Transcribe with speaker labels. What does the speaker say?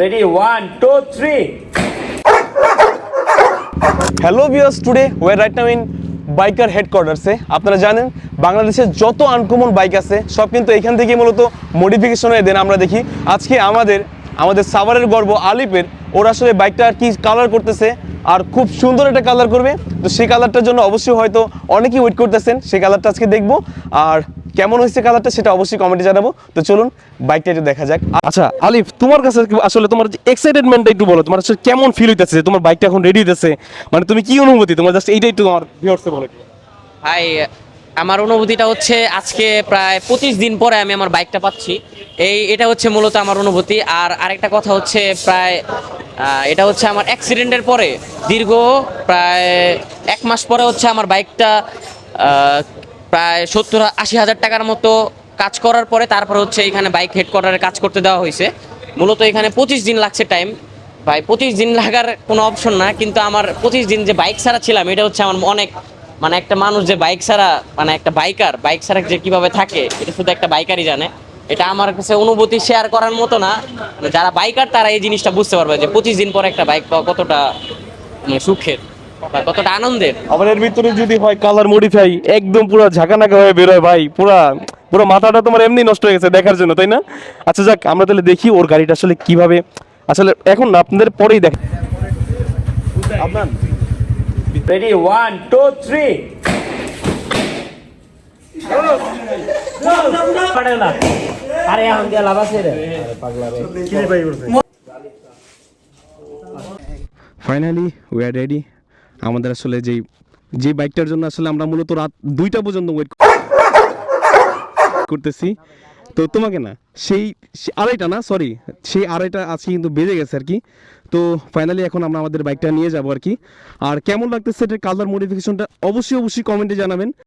Speaker 1: Ready, 1, 2, 3.
Speaker 2: Hello viewers, today we right now in biker হেডকোয়ার্টার্সে। আপনারা জানেন বাংলাদেশের যত আনকমন বাইক আছে সব কিন্তু এখান থেকে মূলত মডিফিকেশনের দেন আমরা দেখি। আজকে আমাদের সাভারের গর্ব আলিপের ওরা আসলে বাইকটা কি কালার করতেছে আর খুব সুন্দর একটা কালার করবে। তো সেই কালারটার জন্য অবশ্যই হয়তো অনেকেই ওয়েট করতেছেন, সেই কালারটা আজকে দেখবো। আর কেমন হয়েছে কালারটা সেটা অবশ্যই কমেন্টে জানাবো। তো চলুন বাইকটা একটু দেখা যাক। আচ্ছা আলিফ, তোমার কাছে আসলে তোমার এক্সাইটেডমেন্টটা একটু বলো, তোমার আসলে কেমন ফিল হইতেছে, তোমার বাইকটা এখন রেডি হইতেছে, মানে তুমি কি অনুভূতি তোমার, জাস্ট এইটা একটু তোমার ভিউয়ার্সে বলো।
Speaker 3: ভাই, আমার অনুভূতিটা হচ্ছে আজকে প্রায় 25 দিন পরে আমি আমার বাইকটা পাচ্ছি। এটা হচ্ছে মূলত আমার অনুভূতি। আর আরেকটা কথা হচ্ছে প্রায় এটা হচ্ছে আমার অ্যাক্সিডেন্টের পরে দীর্ঘ প্রায় 1 মাস পরে হচ্ছে আমার বাইকটা প্রায় 70-80 হাজার টাকার মতো কাজ করার পরে তারপর হচ্ছে এখানে বাইক হেডকোয়ার্টারে কাজ করতে দেওয়া হয়েছে। মূলত এখানে 25 দিন লাগছে টাইম। ভাই 25 দিন লাগার কোনো অপশন না, কিন্তু আমার 25 দিন যে বাইক ছাড়া ছিলাম এটা হচ্ছে আমার অনেক, মানে একটা মানুষ যে বাইক ছাড়া, মানে একটা বাইক ছাড়া যে কিভাবে থাকে এটা শুধু একটা বাইকারই জানে। এটা আমার কাছে অনুভূতি শেয়ার করার মতো না। মানে যারা বাইকার তারা এই জিনিসটা বুঝতে পারবে যে 25 দিন পরে একটা বাইক পাওয়া কতটা সুখের বা কতটা আনন্দের।
Speaker 2: আবার এর ভিতরে যদি হয় কালার মডিফাই, একদম পুরো ঝাঁকানাকা হয়ে বেরোয় ভাই, পুরো মাথাটা তোমার এমনি নষ্ট হয়ে গেছে দেখার জন্য, তাই না? আচ্ছা যাক, আমরা তাহলে দেখি ওর গাড়িটা আসলে কিভাবে, আসলে এখন না আপনাদের পরেই দেখ। আপনার
Speaker 1: Ready, 1, 2, 3. পারে না। আরে এখন দিয়ে লাভ আছে রে। আরে পাগলা রে। কি রে ভাই করছে?
Speaker 2: Finally we are ready. আমাদের আসলে যে বাইকটার জন্য আসলে আমরা মূলত রাত 2টা পর্যন্ত ওয়েট করতেছি, তো তোমাকে না আড়াইটা না, সরি, সেই আড়াইটা আজকে কিন্তু বেজে গেছে আর কি। তো ফাইনালি এখন আমরা আমাদের বাইকটা নিয়ে যাবো আর কি। আর কেমন লাগতেছে এটার কালার মডিফিকেশনটা অবশ্যই কমেন্টে জানাবেন।